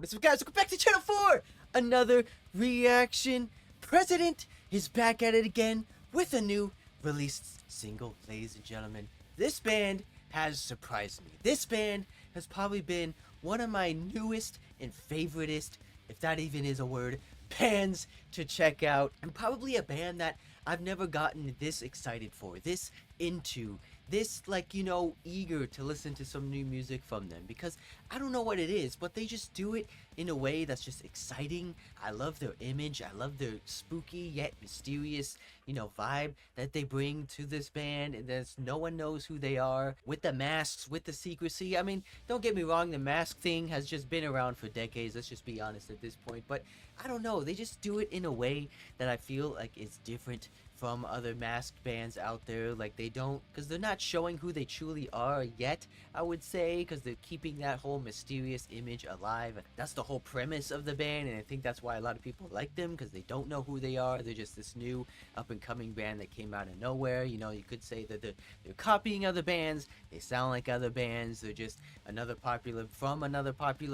What is up, guys? Welcome back to Channel 4! Another reaction. President is back at it again with a new released single. Ladies and gentlemen, this band has surprised me. This band has probably been one of my newest and favoritist, if that even is a word, bands to check out. And probably a band that I've never gotten this excited for, this into, this, like, you know, eager to listen to some new music from them, because I don't know what it is, but they just do it in a way that's just exciting. I love their image. I love their spooky yet mysterious, you know, vibe that they bring to this band, and there's no one knows who they are, with the masks, with the secrecy. I mean, don't get me wrong, the mask thing has just been around for decades, let's just be honest at this point, but I don't know, they just do it in a way that I feel like is different from other masked bands out there. Like, they don't, because they're not showing who they truly are yet, I would say, because they're keeping that whole mysterious image alive. That's the whole premise of the band, and I think that's why a lot of people like them, because they don't know who they are. They're just this new up and coming band that came out of nowhere. You know, you could say that they're copying other bands, they sound like other bands, they're just another popular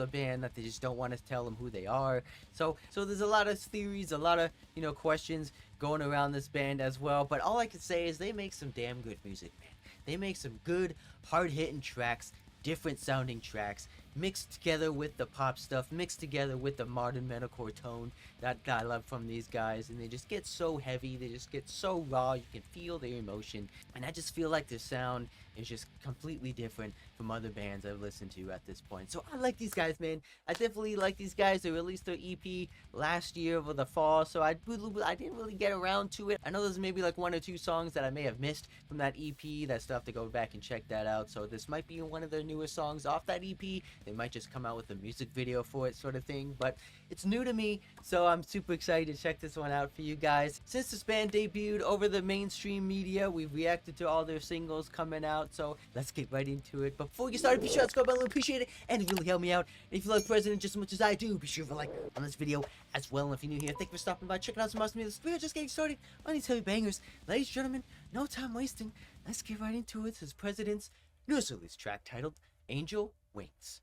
band that they just don't want to tell them who they are. So there's a lot of theories, a lot of, you know, questions going around this band as well, but all I can say is they make some damn good music, man. They make some good, hard-hitting tracks, different sounding tracks, mixed together with the pop stuff, mixed together with the modern metalcore tone that I love from these guys, and they just get so heavy, they just get so raw, you can feel their emotion, and I just feel like their sound is just completely different from other bands I've listened to at this point. So I like these guys, man. I definitely like these guys. They released their EP last year over the fall, so I didn't really get around to it. I know there's maybe like one or two songs that I may have missed from that EP. That stuff to go back and check that out. So this might be one of their newer songs off that EP. They might just come out with a music video for it, sort of thing, but it's new to me, so I'm super excited to check this one out for you guys. Since this band debuted over the mainstream media, we've reacted to all their singles coming out, so let's get right into it. But before we get started, be sure to subscribe button, appreciate it, and it really help me out. And if you love President just as much as I do, be sure to like on this video as well. And if you're new here, thank you for stopping by, checking out some awesome music. We're just getting started on these heavy bangers. Ladies and gentlemen, no time wasting, let's get right into it. This is President's newest release track titled Angel Wings.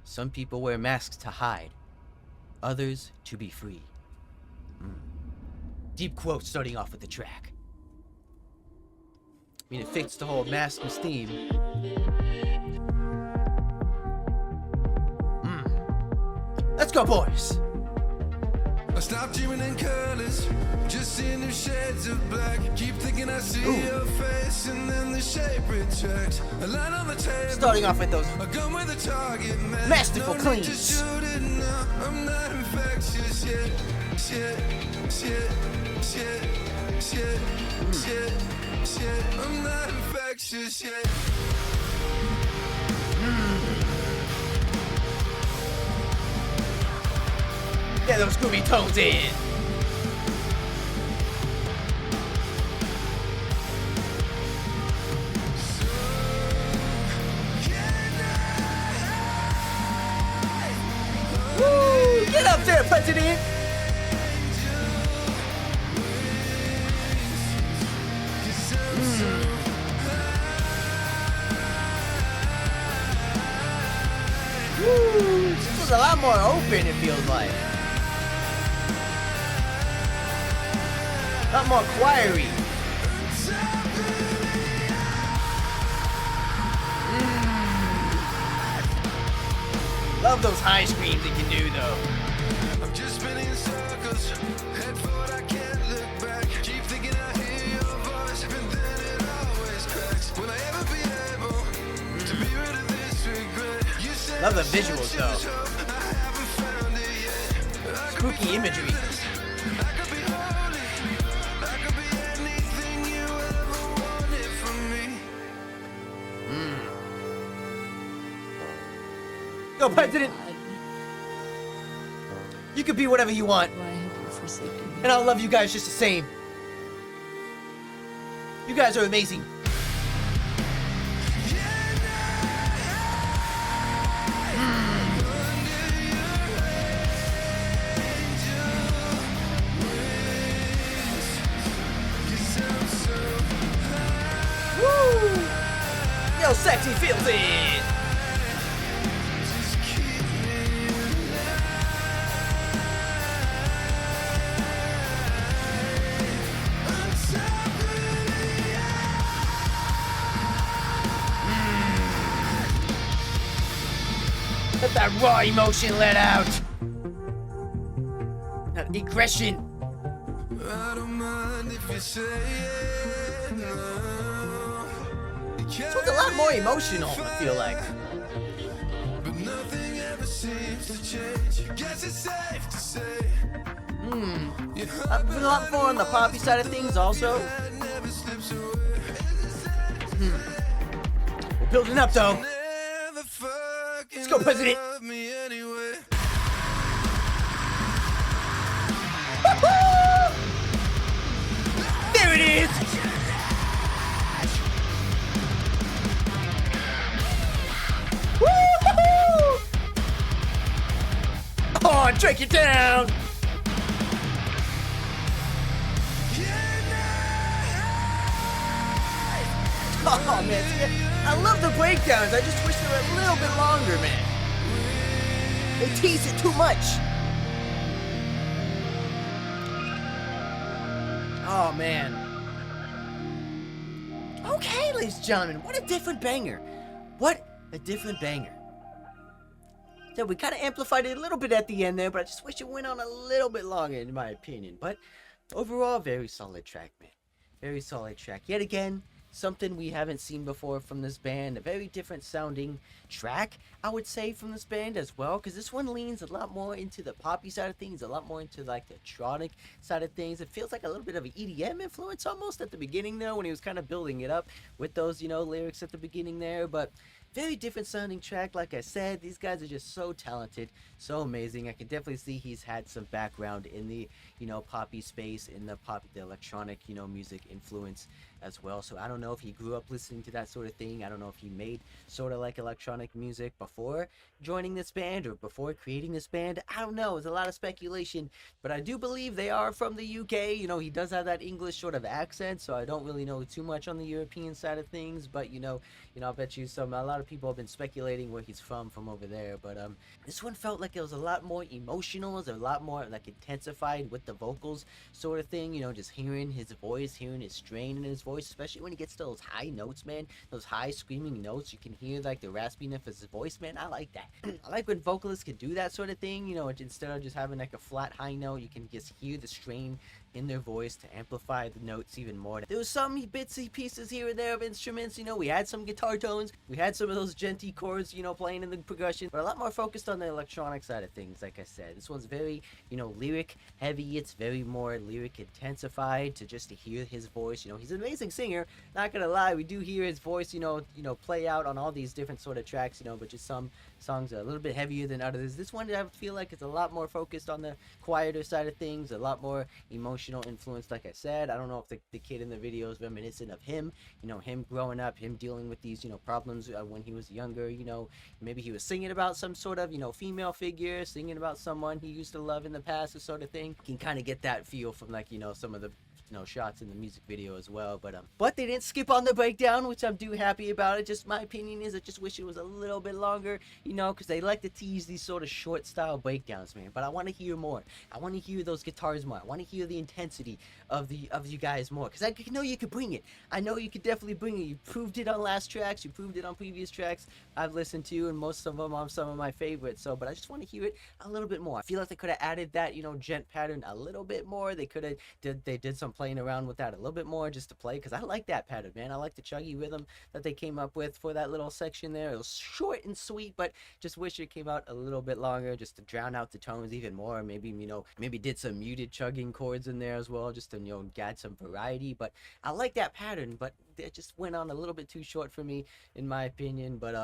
Some people wear masks to hide, others to be free. Deep quote starting off with the track. I mean, it fits the whole maskless theme. Let's go, boys! I stopped dreaming in colors, just seeing new shades of black. Keep thinking I see your face, and then the shape retracts. A line on the table, starting off with those a gun with a target, man. masterful No cleans. just shoot it now. I'm not infectious yet. Shit. I'm not infectious yet. Get those groovy tones in. Woo! Get up there, President! Woo! This was a lot more open, it feels like. A lot more choiry. Love those high screams it can do, though. I'm just spinning in circles, head forward, I can't look back. Keep thinking I hear your voice, and then it always cracks. Will I ever be able to be rid of this regret? You said Love the visuals, though. I haven't found it yet. Spooky imagery. I could be holy, I could be anything you ever wanted from me. Go, President! You can be whatever you want, Why have you forsaken me? and I'll love you guys just the same. You guys are amazing. he feels it. Just keep me alive. On top of the Let that raw emotion let out. That aggression. I don't mind if you say it now. This one's a lot more emotional, I feel like. But nothing ever seems to change. Guess it's safe to say. I've been a lot more on the poppy side of things also. That never slips away. We're building up though. Never fucking Let's go, President. love me anyway. There it is. Woo-hoo-hoo! Oh, drag it down. Oh man, see, I love the breakdowns. I just wish they were a little bit longer, man. They tease it too much. Oh man. Okay, ladies and gentlemen, what a different banger. What a different banger. So we kind of amplified it a little bit at the end there, but I just wish it went on a little bit longer in my opinion. But overall, very solid track, man. Very solid track. Yet again, something we haven't seen before from this band. A very different sounding track, I would say, from this band as well, because this one leans a lot more into the poppy side of things, a lot more into like the electronic side of things. It feels like a little bit of an EDM influence almost at the beginning there when he was kind of building it up with those, you know, lyrics at the beginning there. But very different sounding track. Like I said, these guys are just so talented, so amazing. I can definitely see he's had some background in the, you know, poppy space, in the electronic, you know, music influence as well. So I don't know if he grew up listening to that sort of thing. I don't know if he made sort of like electronic music before joining this band or before creating this band. I don't know. There's a lot of speculation, but I do believe they are from the UK. You know, he does have that English sort of accent, so I don't really know too much on the European side of things. But you know, I'll bet you a lot of people have been speculating where he's from over there. But this one felt like it was a lot more emotional. It was a lot more like intensified with the vocals sort of thing. You know, just hearing his voice, hearing his strain in his voice, especially when he gets to those high notes, man. Those high screaming notes, you can hear like the raspiness of his voice, man. I like that. I like when vocalists can do that sort of thing. You know, instead of just having like a flat high note, you can just hear the strain in their voice to amplify the notes even more. There was some bitsy pieces here and there of instruments. You know, we had some guitar tones, we had some of those genty chords, you know, playing in the progression, but a lot more focused on the electronic side of things. Like I said, this one's very, you know, lyric heavy. It's very more lyric intensified to just to hear his voice. You know, he's an amazing singer, not gonna lie. We do hear his voice, you know, play out on all these different sort of tracks, you know, but just some songs are a little bit heavier than others. This one I feel like it's a lot more focused on the quieter side of things, a lot more emotional influence. Like I said, I don't know if the kid in the video is reminiscent of him, you know, him growing up, him dealing with these, you know, problems when he was younger. You know, maybe he was singing about some sort of, you know, female figure, singing about someone he used to love in the past, or sort of thing. You can kind of get that feel from, like, you know, some of the, you know, shots in the music video as well. But they didn't skip on the breakdown, which I'm happy about it. Just my opinion is I just wish it was a little bit longer, you know, because they like to tease these sort of short style breakdowns, man. But I want to hear more. I want to hear those guitars more. I want to hear the intensity of you guys more, because I know you could bring it. I know you could definitely bring it. You proved it on last tracks. You proved it on previous tracks I've listened to, and most of them are some of my favorites. So, but I just want to hear it a little bit more. I feel like they could have added that, you know, gent pattern a little bit more. They could have did some playing around with that a little bit more just to play, because I like that pattern, man. I like the chuggy rhythm that they came up with for that little section there. It was short and sweet, but just wish it came out a little bit longer just to drown out the tones even more. Maybe, you know, maybe did some muted chugging chords in there as well, just to, you know, add some variety. But I like that pattern, but it just went on a little bit too short for me, in my opinion. But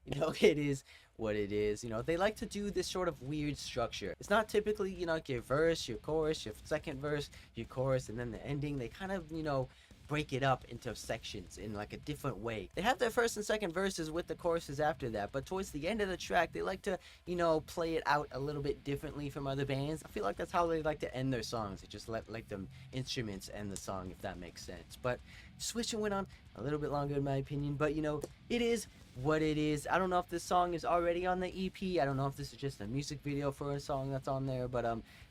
you know, it is what it is. You know, they like to do this sort of weird structure. It's not typically, you know, like your verse, your chorus, your second verse, your chorus, and then the ending. They kind of, you know, break it up into sections in like a different way. They have their first and second verses with the choruses after that, but towards the end of the track, they like to, you know, play it out a little bit differently from other bands. I feel like that's how they like to end their songs. They just let like the instruments end the song, if that makes sense. But Switching went on a little bit longer in my opinion, but you know, it is what it is. I don't know if this song is already on the EP. I don't know if this is just a music video for a song that's on there, but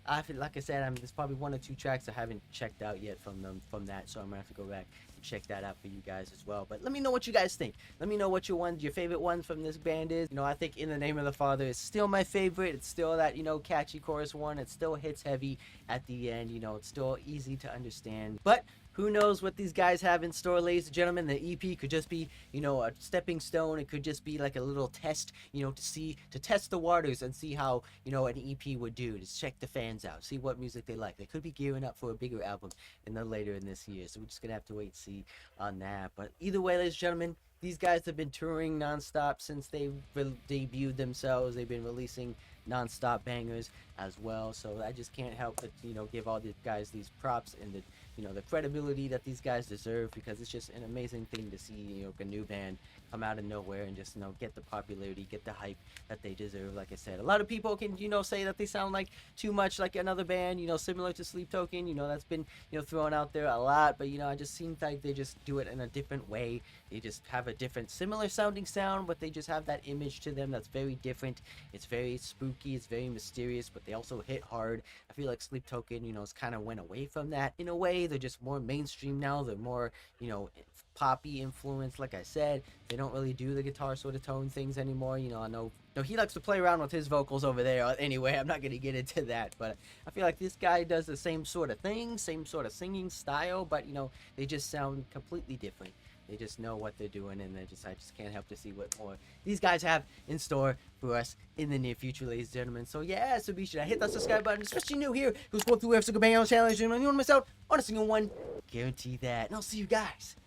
I feel like I said, there's probably 1 or 2 tracks I haven't checked out yet from them from that, so I'm gonna have to go back and check that out for you guys as well. But let me know what you guys think. Let me know what your favorite ones from this band is. You know, I think In the Name of the Father is still my favorite. It's still that, you know, catchy chorus one. It still hits heavy at the end. You know, it's still easy to understand. But who knows what these guys have in store, ladies and gentlemen. The EP could just be, you know, a stepping stone. It could just be like a little test, you know, to test the waters and see how, you know, an EP would do, to check the fans out, see what music they like. They could be gearing up for a bigger album later in this year, so we're just gonna have to wait and see on that. But either way, ladies and gentlemen, these guys have been touring nonstop since they debuted themselves. They've been releasing nonstop bangers as well, so I just can't help but, you know, give all these guys these props and the, you know, the credibility that these guys deserve, because it's just an amazing thing to see, you know, a new band come out of nowhere and just, you know, get the popularity, get the hype that they deserve. Like I said, a lot of people can, you know, say that they sound like too much like another band, you know, similar to Sleep Token, you know, that's been, you know, thrown out there a lot, but, you know, it just seems like they just do it in a different way. They just have a different, similar sounding sound, but they just have that image to them that's very different. It's very spooky, it's very mysterious, but they also hit hard. I feel like Sleep Token, you know, it's kind of went away from that in a way. They're just more mainstream now. They're more, you know, poppy influence. Like I said, they don't really do the guitar sort of tone things anymore. You know, I know he likes to play around with his vocals over there anyway. I'm not going to get into that, but I feel like this guy does the same sort of thing, same sort of singing style, but, you know, they just sound completely different. They just know what they're doing, and I just can't help to see what more these guys have in store for us in the near future, ladies and gentlemen. So yeah, so be sure to hit that subscribe button, especially new here, who's going through every single bang on the channel. You don't want to miss out on a single one. Guarantee that. And I'll see you guys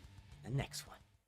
in the next one.